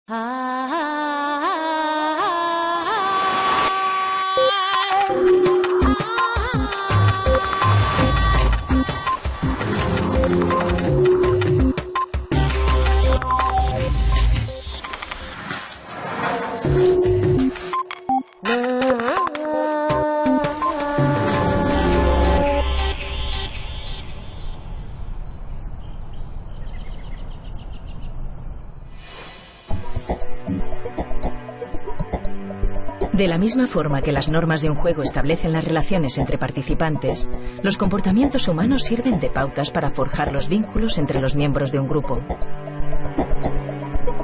De la misma forma que las normas de un juego establecen las relaciones entre participantes, los comportamientos humanos sirven de pautas para forjar los vínculos entre los miembros de un grupo.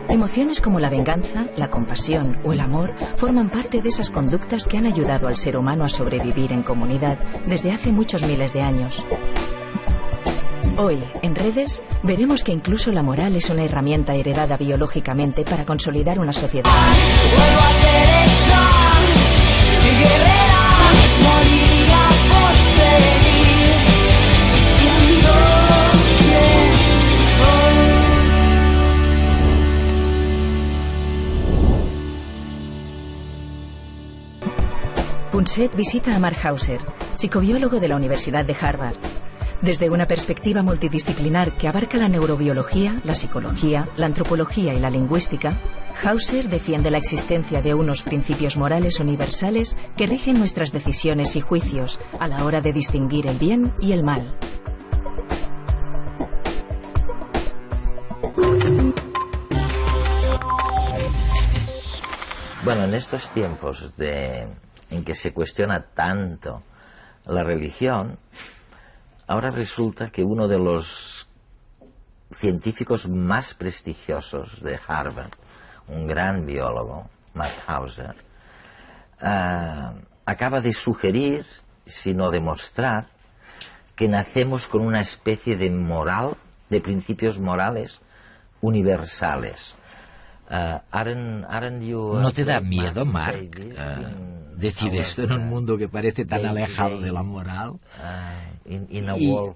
Emociones como la venganza, la compasión o el amor forman parte de esas conductas que han ayudado al ser humano a sobrevivir en comunidad desde hace muchos miles de años. Hoy, en Redes, veremos que incluso la moral es una herramienta heredada biológicamente para consolidar una sociedad. Vuelvo a ser esa guerrera, moriría por seguir siendo quien soy. Punset visita a Mark Hauser, psicobiólogo de la Universidad de Harvard. Desde una perspectiva multidisciplinar que abarca la neurobiología, la psicología, la antropología y la lingüística, Hauser defiende la existencia de unos principios morales universales que rigen nuestras decisiones y juicios a la hora de distinguir el bien y el mal. Bueno, en estos tiempos en que se cuestiona tanto la religión, ahora resulta que uno de los científicos más prestigiosos de Harvard, un gran biólogo, Mark Hauser, acaba de sugerir, si no demostrar, que nacemos con una especie de moral, de principios morales universales. ¿No te da miedo, Mark, decir esto en un mundo que parece tan alejado de la moral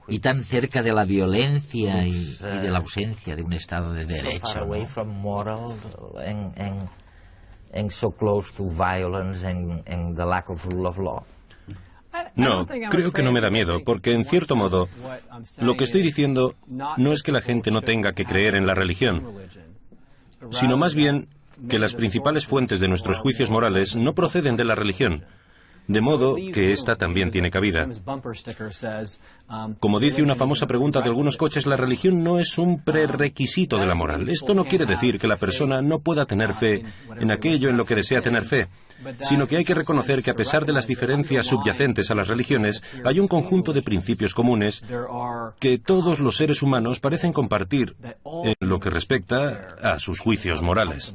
y tan cerca de la violencia y de la ausencia de un Estado de derecho, No, creo que no me da miedo, porque en cierto modo lo que estoy diciendo no es que la gente no tenga que creer en la religión, sino más bien que las principales fuentes de nuestros juicios morales no proceden de la religión, de modo que ésta también tiene cabida. Como dice una famosa pregunta de algunos coches, la religión no es un prerequisito de la moral. Esto no quiere decir que la persona no pueda tener fe en aquello en lo que desea tener fe, sino que hay que reconocer que a pesar de las diferencias subyacentes a las religiones, hay un conjunto de principios comunes que todos los seres humanos parecen compartir en lo que respecta a sus juicios morales.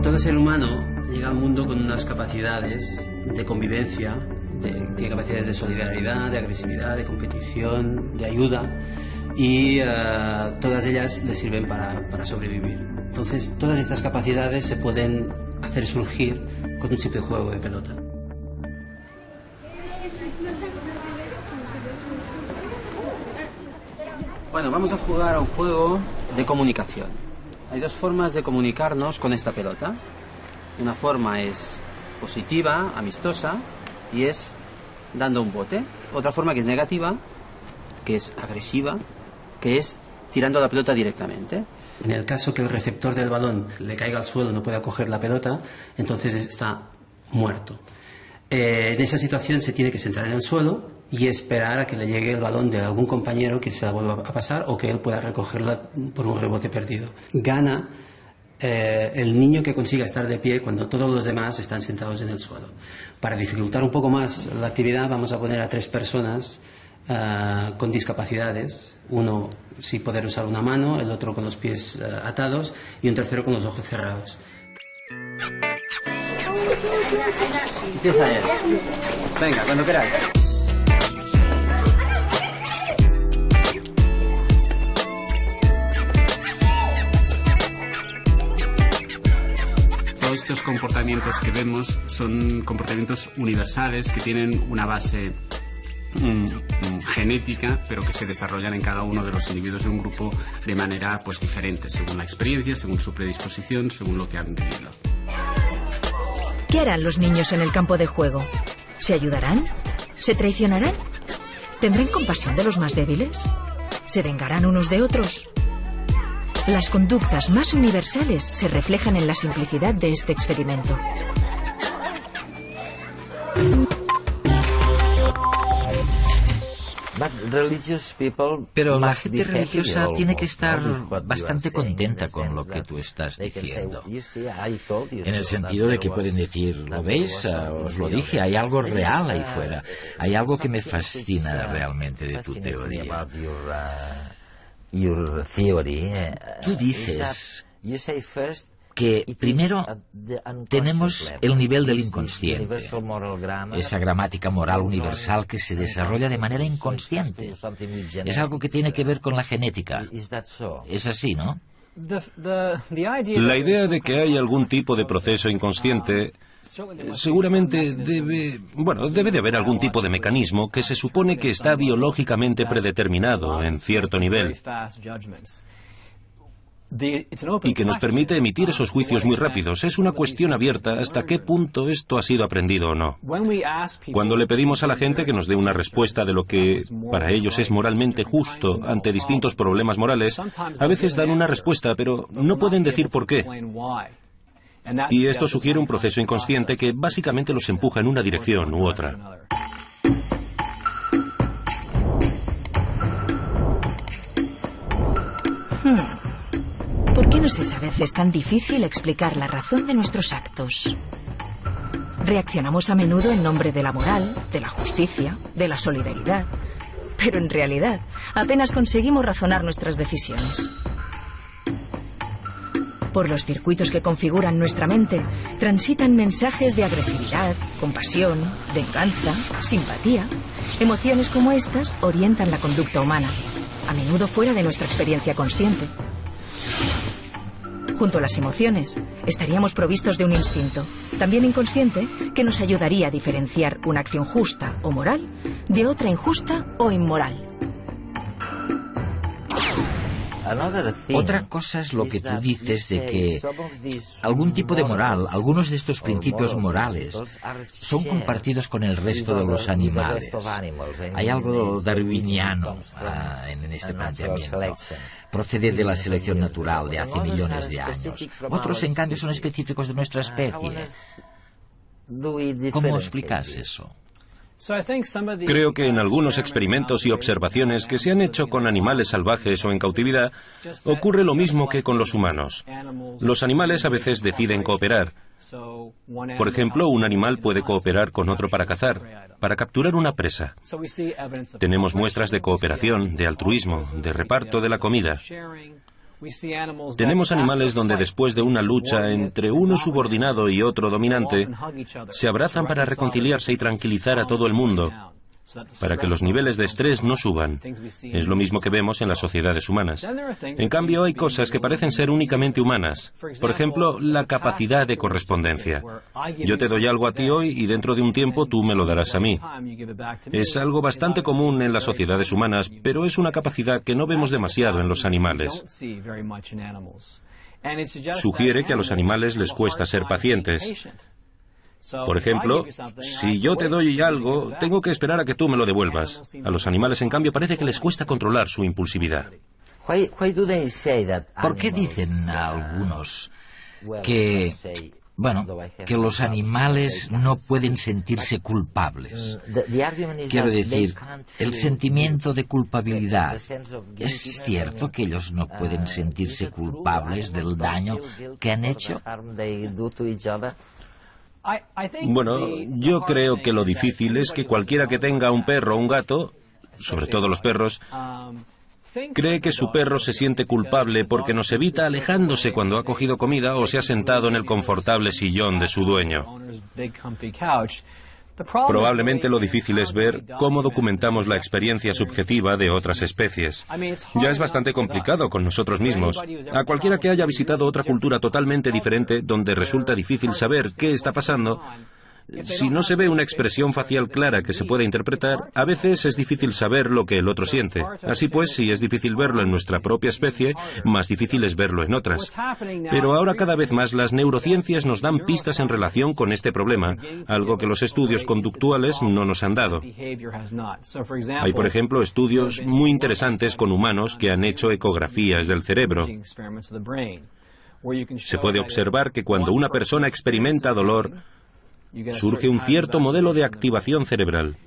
Todo ser humano llega al mundo con unas capacidades de convivencia, tiene capacidades de solidaridad, de agresividad, de competición, de ayuda, y todas ellas le sirven para sobrevivir. Entonces, todas estas capacidades se pueden hacer surgir con un simple juego de pelota. Bueno, vamos a jugar a un juego de comunicación. Hay dos formas de comunicarnos con esta pelota. Una forma es positiva, amistosa, y es dando un bote. Otra forma que es negativa, que es agresiva, que es tirando la pelota directamente. En el caso que el receptor del balón le caiga al suelo, no pueda coger la pelota, entonces está muerto. En esa situación se tiene que sentar en el suelo y esperar a que le llegue el balón de algún compañero que se la vuelva a pasar o que él pueda recogerla por un rebote perdido. Gana el niño que consiga estar de pie cuando todos los demás están sentados en el suelo. Para dificultar un poco más la actividad, vamos a poner a 3 personas con discapacidades, uno sin poder usar una mano, el otro con los pies atados y un tercero con los ojos cerrados. Empieza él. Venga, cuando queráis. todos estos comportamientos que vemos son comportamientos universales que tienen una base genética, pero que se desarrollan en cada uno de los individuos de un grupo de manera pues diferente, según la experiencia, según su predisposición, según lo que han vivido. ¿Qué harán los niños en el campo de juego? ¿Se ayudarán? ¿Se traicionarán? ¿Tendrán compasión de los más débiles? ¿Se vengarán unos de otros? Las conductas más universales se reflejan en la simplicidad de este experimento. Pero la gente religiosa tiene que estar bastante contenta con lo que tú estás diciendo. En el sentido de que pueden decir, ¿lo veis? Os lo dije, hay algo real ahí fuera. Hay algo que me fascina realmente de tu teoría. Tú dices que primero tenemos el nivel del inconsciente, esa gramática moral universal que se desarrolla de manera inconsciente. Es algo que tiene que ver con la genética. Es así, ¿no? La idea de que hay algún tipo de proceso inconsciente seguramente debe de haber algún tipo de mecanismo que se supone que está biológicamente predeterminado en cierto nivel y que nos permite emitir esos juicios muy rápidos. Es una cuestión abierta hasta qué punto esto ha sido aprendido o no. Cuando le pedimos a la gente que nos dé una respuesta de lo que para ellos es moralmente justo ante distintos problemas morales, a veces dan una respuesta, pero no pueden decir por qué. Y esto sugiere un proceso inconsciente que básicamente los empuja en una dirección u otra. ¿Por qué nos es a veces tan difícil explicar la razón de nuestros actos? Reaccionamos a menudo en nombre de la moral, de la justicia, de la solidaridad. Pero en realidad, apenas conseguimos razonar nuestras decisiones. Por los circuitos que configuran nuestra mente, transitan mensajes de agresividad, compasión, venganza, simpatía. Emociones como estas orientan la conducta humana, a menudo fuera de nuestra experiencia consciente. Junto a las emociones, estaríamos provistos de un instinto, también inconsciente, que nos ayudaría a diferenciar una acción justa o moral de otra injusta o inmoral. Otra cosa es lo que tú dices de que algún tipo de moral, algunos de estos principios morales, son compartidos con el resto de los animales. Hay algo darwiniano en este planteamiento. Procede de la selección natural de hace millones de años. Otros, en cambio, son específicos de nuestra especie. ¿Cómo explicas eso? Creo que en algunos experimentos y observaciones que se han hecho con animales salvajes o en cautividad, ocurre lo mismo que con los humanos. Los animales a veces deciden cooperar. Por ejemplo, un animal puede cooperar con otro para cazar, para capturar una presa. Tenemos muestras de cooperación, de altruismo, de reparto de la comida. Tenemos animales donde después de una lucha entre uno subordinado y otro dominante, se abrazan para reconciliarse y tranquilizar a todo el mundo, para que los niveles de estrés no suban. Es lo mismo que vemos en las sociedades humanas. En cambio, hay cosas que parecen ser únicamente humanas. Por ejemplo, la capacidad de correspondencia. Yo te doy algo a ti hoy y dentro de un tiempo tú me lo darás a mí. Es algo bastante común en las sociedades humanas, pero es una capacidad que no vemos demasiado en los animales. Sugiere que a los animales les cuesta ser pacientes. Por ejemplo, si yo te doy algo, tengo que esperar a que tú me lo devuelvas. A los animales, en cambio, parece que les cuesta controlar su impulsividad. ¿Por qué dicen a algunos que los animales no pueden sentirse culpables? Quiero decir, el sentimiento de culpabilidad. ¿Es cierto que ellos no pueden sentirse culpables del daño que han hecho? Bueno, yo creo que lo difícil es que cualquiera que tenga un perro o un gato, sobre todo los perros, cree que su perro se siente culpable porque nos evita alejándose cuando ha cogido comida o se ha sentado en el confortable sillón de su dueño. Probablemente lo difícil es ver cómo documentamos la experiencia subjetiva de otras especies. Ya es bastante complicado con nosotros mismos. A cualquiera que haya visitado otra cultura totalmente diferente, donde resulta difícil saber qué está pasando, si no se ve una expresión facial clara que se pueda interpretar, a veces es difícil saber lo que el otro siente. Así pues, si es difícil verlo en nuestra propia especie, más difícil es verlo en otras. Pero ahora cada vez más las neurociencias nos dan pistas en relación con este problema, algo que los estudios conductuales no nos han dado. Hay, por ejemplo, estudios muy interesantes con humanos que han hecho ecografías del cerebro. Se puede observar que cuando una persona experimenta dolor, surge un cierto modelo de activación cerebral.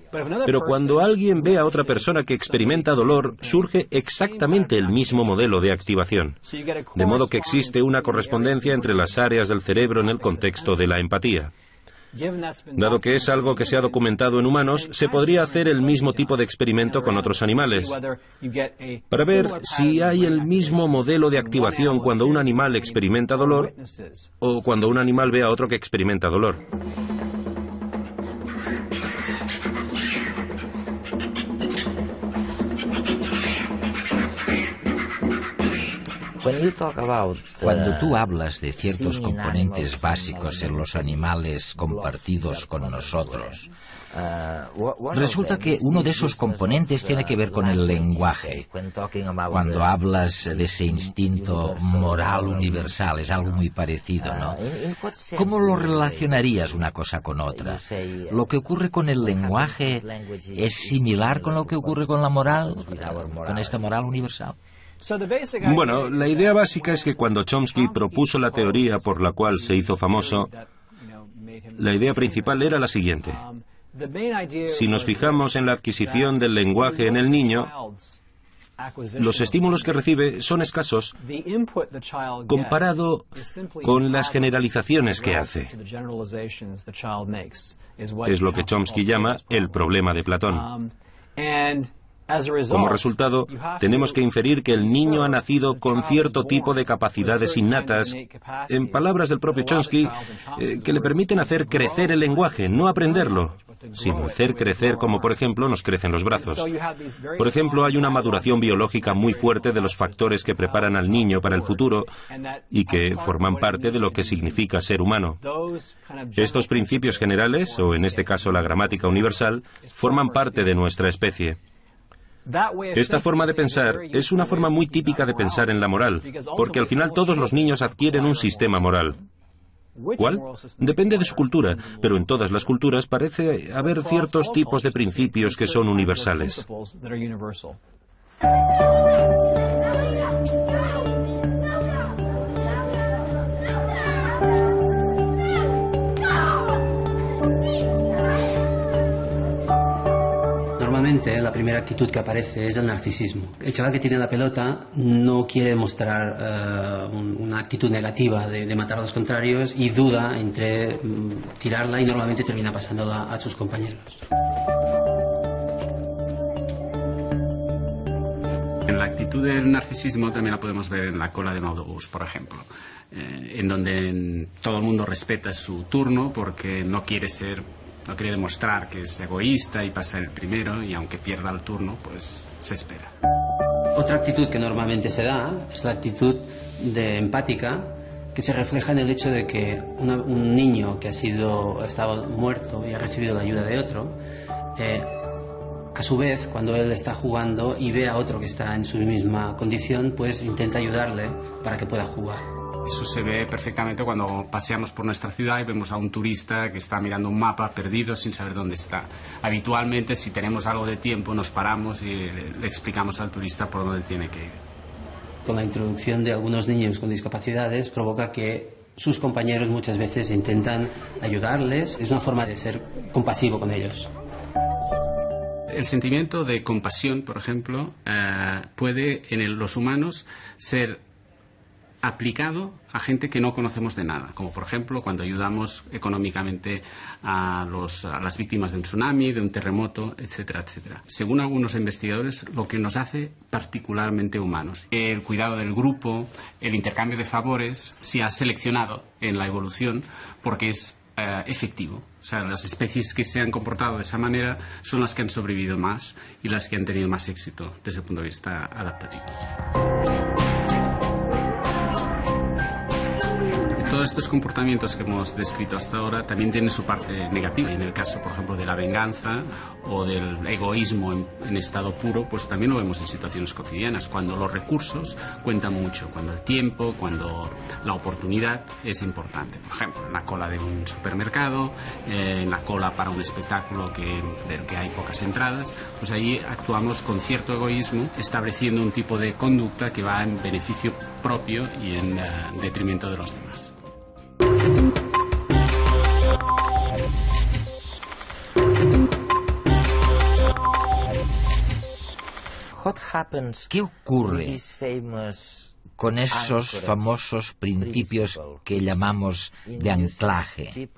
Pero cuando alguien ve a otra persona que experimenta dolor, surge exactamente el mismo modelo de activación. De modo que existe una correspondencia entre las áreas del cerebro en el contexto de la empatía. Dado que es algo que se ha documentado en humanos, se podría hacer el mismo tipo de experimento con otros animales, para ver si hay el mismo modelo de activación cuando un animal experimenta dolor o cuando un animal ve a otro que experimenta dolor. Cuando tú hablas de ciertos componentes básicos en los animales compartidos con nosotros, resulta que uno de esos componentes tiene que ver con el lenguaje. Cuando hablas de ese instinto moral universal, es algo muy parecido, ¿no? ¿Cómo lo relacionarías una cosa con otra? ¿Lo que ocurre con el lenguaje es similar con lo que ocurre con la moral, con esta moral universal? Bueno, la idea básica es que cuando Chomsky propuso la teoría por la cual se hizo famoso, la idea principal era la siguiente. Si nos fijamos en la adquisición del lenguaje en el niño, los estímulos que recibe son escasos comparado con las generalizaciones que hace. Es lo que Chomsky llama el problema de Platón. Como resultado, tenemos que inferir que el niño ha nacido con cierto tipo de capacidades innatas, en palabras del propio Chomsky, que le permiten hacer crecer el lenguaje, no aprenderlo, sino hacer crecer como, por ejemplo, nos crecen los brazos. Por ejemplo, hay una maduración biológica muy fuerte de los factores que preparan al niño para el futuro y que forman parte de lo que significa ser humano. Estos principios generales, o en este caso la gramática universal, forman parte de nuestra especie. Esta forma de pensar es una forma muy típica de pensar en la moral, porque al final todos los niños adquieren un sistema moral. ¿Cuál? Depende de su cultura, pero en todas las culturas parece haber ciertos tipos de principios que son universales. Normalmente la primera actitud que aparece es el narcisismo. El chaval que tiene la pelota no quiere mostrar una actitud negativa de matar a los contrarios y duda entre tirarla y normalmente termina pasándola a sus compañeros. En la actitud del narcisismo también la podemos ver en la cola de un autobús, por ejemplo, en donde todo el mundo respeta su turno porque no quiere demostrar que es egoísta y pasa el primero, y aunque pierda el turno, pues se espera. Otra actitud que normalmente se da es la actitud de empática, que se refleja en el hecho de que un niño que ha estado muerto y ha recibido la ayuda de otro, a su vez, cuando él está jugando y ve a otro que está en su misma condición, pues intenta ayudarle para que pueda jugar. Eso se ve perfectamente cuando paseamos por nuestra ciudad y vemos a un turista que está mirando un mapa perdido sin saber dónde está. Habitualmente, si tenemos algo de tiempo, nos paramos y le explicamos al turista por dónde tiene que ir. Con la introducción de algunos niños con discapacidades provoca que sus compañeros muchas veces intentan ayudarles. Es una forma de ser compasivo con ellos. El sentimiento de compasión, por ejemplo, puede en los humanos ser aplicado a gente que no conocemos de nada, como por ejemplo cuando ayudamos económicamente a las víctimas de un tsunami, de un terremoto, etcétera, etcétera. Según algunos investigadores, lo que nos hace particularmente humanos. El cuidado del grupo, el intercambio de favores, se ha seleccionado en la evolución porque es efectivo. O sea, las especies que se han comportado de esa manera son las que han sobrevivido más y las que han tenido más éxito desde el punto de vista adaptativo. Todos estos comportamientos que hemos descrito hasta ahora también tienen su parte negativa. En el caso, por ejemplo, de la venganza o del egoísmo en estado puro, pues también lo vemos en situaciones cotidianas, cuando los recursos cuentan mucho, cuando el tiempo, cuando la oportunidad es importante. Por ejemplo, en la cola de un supermercado, en la cola para un espectáculo del que hay pocas entradas, pues ahí actuamos con cierto egoísmo, estableciendo un tipo de conducta que va en beneficio propio y en detrimento de los demás. ¿Qué ocurre con esos famosos principios que llamamos de anclaje,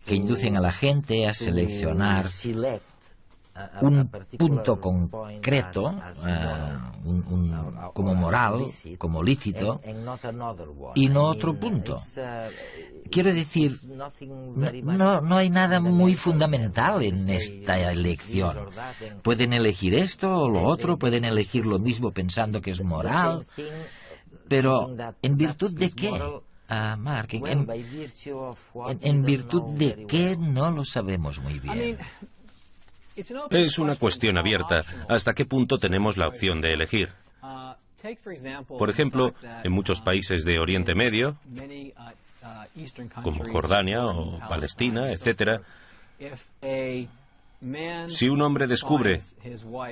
que inducen a la gente a seleccionar un punto concreto como moral, como lícito, y no otro punto? Quiero decir, no hay nada muy fundamental en esta elección. Pueden elegir esto o lo otro, pueden elegir lo mismo pensando que es moral, pero ¿en virtud de qué? Mark, ¿en virtud de qué? No lo sabemos muy bien. Es una cuestión abierta. ¿Hasta qué punto tenemos la opción de elegir? Por ejemplo, en muchos países de Oriente Medio, como Jordania o Palestina, etc., si un hombre descubre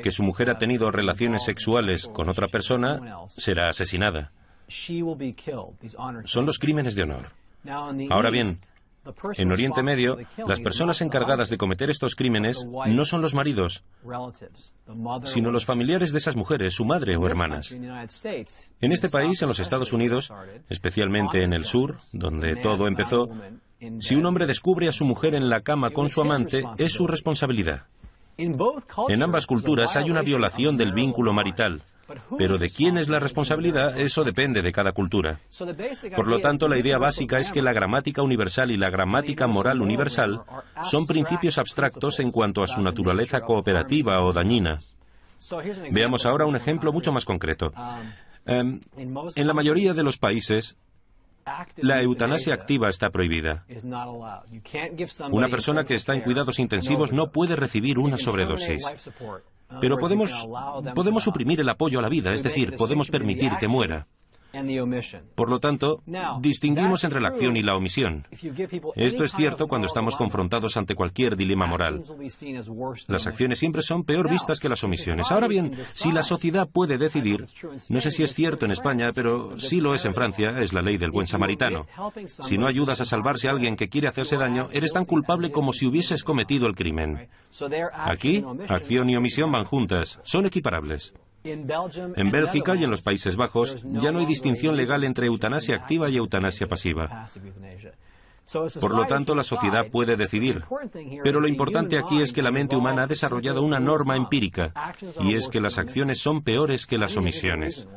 que su mujer ha tenido relaciones sexuales con otra persona, será asesinada. Son los crímenes de honor. Ahora bien, en Oriente Medio, las personas encargadas de cometer estos crímenes no son los maridos, sino los familiares de esas mujeres, su madre o hermanas. En este país, en los Estados Unidos, especialmente en el sur, donde todo empezó, si un hombre descubre a su mujer en la cama con su amante, es su responsabilidad. En ambas culturas hay una violación del vínculo marital. Pero de quién es la responsabilidad, eso depende de cada cultura. Por lo tanto, la idea básica es que la gramática universal y la gramática moral universal son principios abstractos en cuanto a su naturaleza cooperativa o dañina. Veamos ahora un ejemplo mucho más concreto. En la mayoría de los países, la eutanasia activa está prohibida. Una persona que está en cuidados intensivos no puede recibir una sobredosis. Pero podemos suprimir el apoyo a la vida, es decir, podemos permitir que muera. Por lo tanto, distinguimos entre la acción y la omisión. Esto es cierto cuando estamos confrontados ante cualquier dilema moral. Las acciones siempre son peor vistas que las omisiones. Ahora bien, si la sociedad puede decidir, no sé si es cierto en España, pero sí lo es en Francia, es la ley del buen samaritano. Si no ayudas a salvarse a alguien que quiere hacerse daño, eres tan culpable como si hubieses cometido el crimen. Aquí, acción y omisión van juntas, son equiparables. En Bélgica y en los Países Bajos ya no hay distinción legal entre eutanasia activa y eutanasia pasiva. Por lo tanto, la sociedad puede decidir. Pero lo importante aquí es que la mente humana ha desarrollado una norma empírica, y es que las acciones son peores que las omisiones.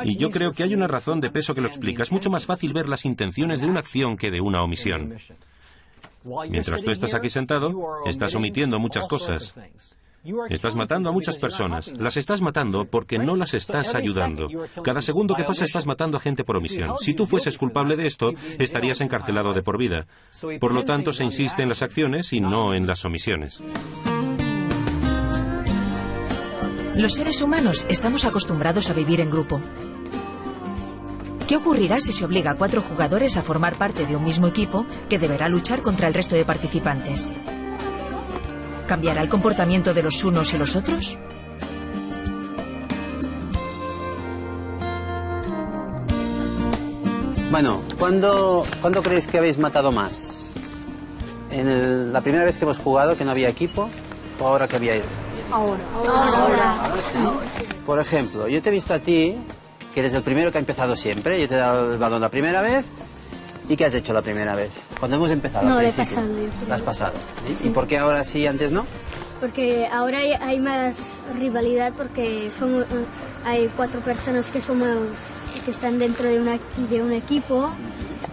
Y yo creo que hay una razón de peso que lo explica. Es mucho más fácil ver las intenciones de una acción que de una omisión. Mientras tú estás aquí sentado, estás omitiendo muchas cosas. Estás matando a muchas personas. Las estás matando porque no las estás ayudando. Cada segundo que pasa estás matando a gente por omisión. Si tú fueses culpable de esto, estarías encarcelado de por vida. Por lo tanto, se insiste en las acciones y no en las omisiones. Los seres humanos estamos acostumbrados a vivir en grupo. ¿Qué ocurrirá si se obliga a 4 jugadores a formar parte de un mismo equipo que deberá luchar contra el resto de participantes? ¿Cambiará el comportamiento de los unos y los otros? Bueno, ¿cuándo creéis que habéis matado más? ¿La primera vez que hemos jugado, que no había equipo? ¿O ahora que había ido? Ahora sí. Por ejemplo, yo te he visto a ti, que eres el primero que ha empezado siempre. Yo te he dado el balón la primera vez. ¿Y qué has hecho la primera vez? Cuando hemos empezado. No, lo he pasado yo. ¿La has pasado? ¿Sí? ¿Y por qué ahora sí, antes no? Porque ahora hay más rivalidad porque hay 4 personas que están dentro de un equipo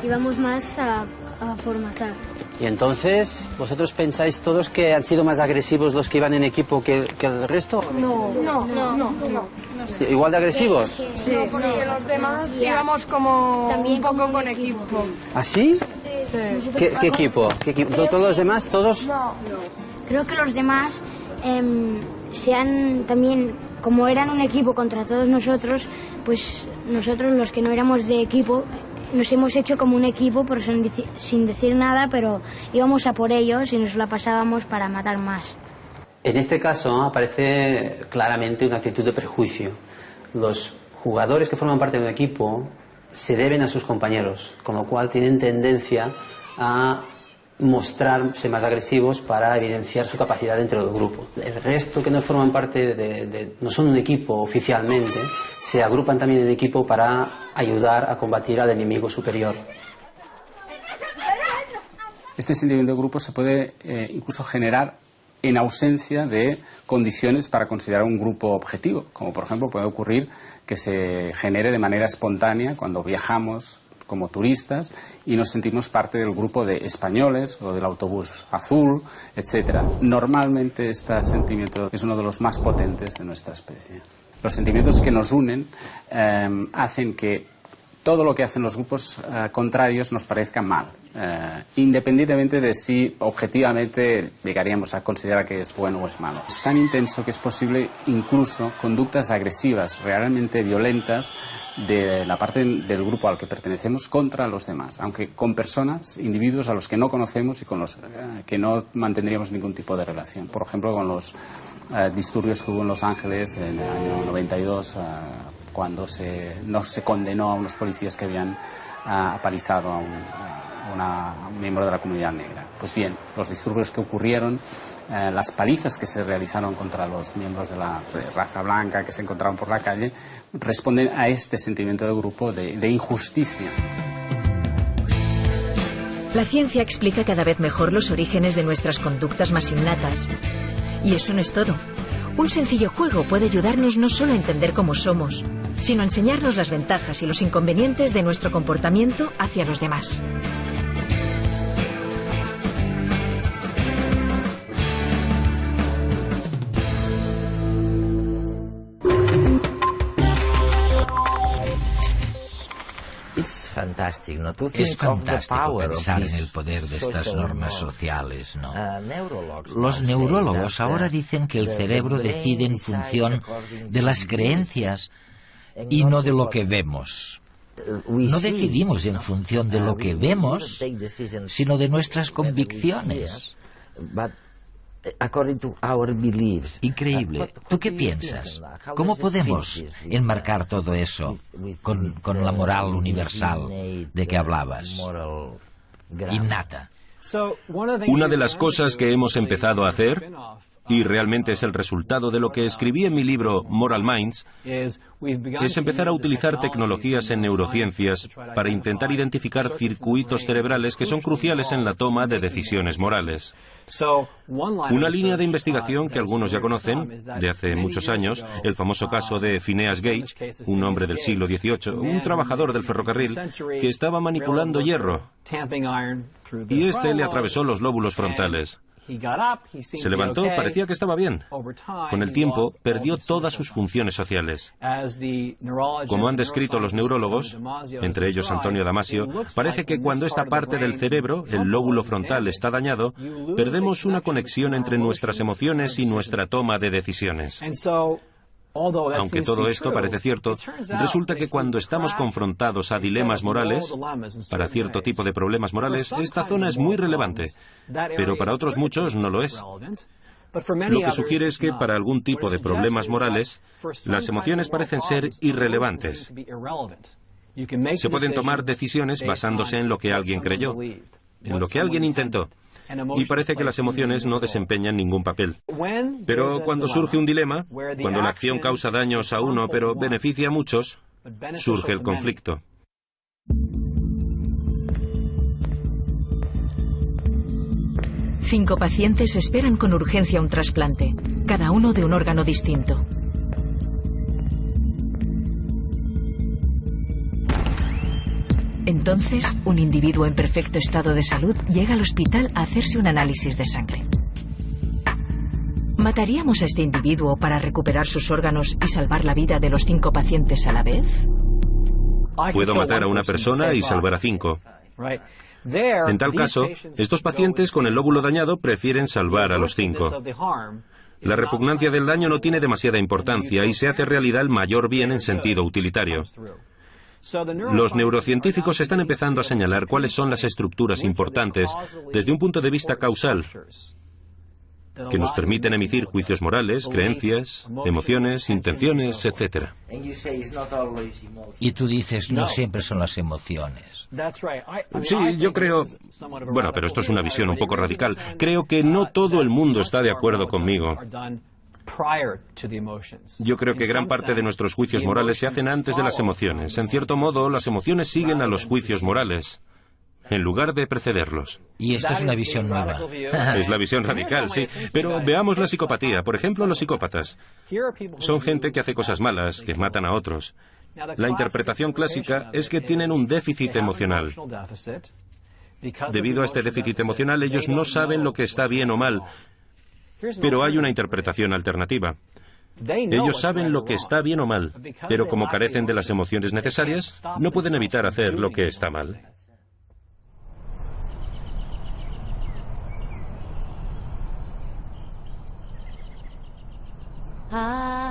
y vamos más a a formatar. Y entonces, ¿vosotros pensáis todos que han sido más agresivos los que iban en equipo que el resto? No. Sí, ¿igual de agresivos? Sí, porque los demás íbamos como También un poco como con un equipo. ¿Ah, sí? Sí. ¿Qué equipo? ¿Qué equipo? ¿Todos los demás? ¿Todos? Creo que los demás también, como eran un equipo contra todos nosotros, pues nosotros los que no éramos de equipo nos hemos hecho como un equipo pero sin decir nada, pero íbamos a por ellos y nos la pasábamos para matar más. En este caso aparece claramente una actitud de prejuicio. Los jugadores que forman parte de un equipo se deben a sus compañeros, con lo cual tienen tendencia a mostrarse más agresivos para evidenciar su capacidad dentro del grupo. El resto que no forman parte no son un equipo oficialmente, se agrupan también en equipo para ayudar a combatir al enemigo superior. Este sentimiento de grupo se puede incluso generar en ausencia de condiciones para considerar un grupo objetivo, como por ejemplo puede ocurrir que se genere de manera espontánea cuando viajamos como turistas y nos sentimos parte del grupo de españoles o del autobús azul, etc. Normalmente este sentimiento es uno de los más potentes de nuestra especie. Los sentimientos que nos unen hacen que todo lo que hacen los grupos contrarios nos parezca mal, independientemente de si objetivamente llegaríamos a considerar que es bueno o es malo. Es tan intenso que es posible incluso conductas agresivas, realmente violentas, de la parte del grupo al que pertenecemos contra los demás, aunque con personas, individuos a los que no conocemos y con los que no mantendríamos ningún tipo de relación. Por ejemplo, con los disturbios que hubo en Los Ángeles en el año 92, cuando no se condenó a unos policías que habían apalizado a un miembro de la comunidad negra. Pues bien, los disturbios que ocurrieron, las palizas que se realizaron contra los miembros de la raza blanca que se encontraban por la calle, responden a este sentimiento de grupo de injusticia. La ciencia explica cada vez mejor los orígenes de nuestras conductas más innatas. Y eso no es todo. Un sencillo juego puede ayudarnos no solo a entender cómo somos, sino a enseñarnos las ventajas y los inconvenientes de nuestro comportamiento hacia los demás. Es fantástico, ¿no? Es fantástico pensar en el poder de estas normas sociales, ¿no? Los neurólogos ahora dicen que el cerebro decide en función de las creencias y no de lo que vemos. No decidimos en función de lo que vemos, sino de nuestras convicciones. Increíble. ¿Tú qué piensas? ¿Cómo podemos enmarcar todo eso con la moral universal de que hablabas? Innata. Una de las cosas que hemos empezado a hacer, y realmente es el resultado de lo que escribí en mi libro Moral Minds, es empezar a utilizar tecnologías en neurociencias para intentar identificar circuitos cerebrales que son cruciales en la toma de decisiones morales. Una línea de investigación que algunos ya conocen, de hace muchos años, el famoso caso de Phineas Gage, un hombre del siglo XVIII, un trabajador del ferrocarril, que estaba manipulando hierro, y este le atravesó los lóbulos frontales. Se levantó, parecía que estaba bien. Con el tiempo, perdió todas sus funciones sociales. Como han descrito los neurólogos, entre ellos Antonio Damasio, parece que cuando esta parte del cerebro, el lóbulo frontal, está dañado, perdemos una conexión entre nuestras emociones y nuestra toma de decisiones. Aunque todo esto parece cierto, resulta que cuando estamos confrontados a dilemas morales, para cierto tipo de problemas morales, esta zona es muy relevante, pero para otros muchos no lo es. Lo que sugiere es que para algún tipo de problemas morales, las emociones parecen ser irrelevantes. Se pueden tomar decisiones basándose en lo que alguien creyó, en lo que alguien intentó. Y parece que las emociones no desempeñan ningún papel. Pero cuando surge un dilema, cuando la acción causa daños a uno pero beneficia a muchos, surge el conflicto. Cinco pacientes esperan con urgencia un trasplante, cada uno de un órgano distinto. Entonces, un individuo en perfecto estado de salud llega al hospital a hacerse un análisis de sangre. ¿Mataríamos a este individuo para recuperar sus órganos y salvar la vida de los 5 pacientes a la vez? Puedo matar a una persona y salvar a 5. En tal caso, estos pacientes con el lóbulo dañado prefieren salvar a los 5. La repugnancia del daño no tiene demasiada importancia y se hace realidad el mayor bien en sentido utilitario. Los neurocientíficos están empezando a señalar cuáles son las estructuras importantes desde un punto de vista causal que nos permiten emitir juicios morales, creencias, emociones, intenciones, etc. Y tú dices, no siempre son las emociones. Sí, yo creo... Bueno, pero esto es una visión un poco radical. Creo que no todo el mundo está de acuerdo conmigo. Yo creo que gran parte de nuestros juicios morales se hacen antes de las emociones. En cierto modo, las emociones siguen a los juicios morales, en lugar de precederlos. Y esto es una visión nueva. Es la visión radical, sí. Pero veamos la psicopatía. Por ejemplo, los psicópatas. Son gente que hace cosas malas, que matan a otros. La interpretación clásica es que tienen un déficit emocional. Debido a este déficit emocional, ellos no saben lo que está bien o mal. Pero hay una interpretación alternativa. Ellos saben lo que está bien o mal, pero como carecen de las emociones necesarias, no pueden evitar hacer lo que está mal. Ah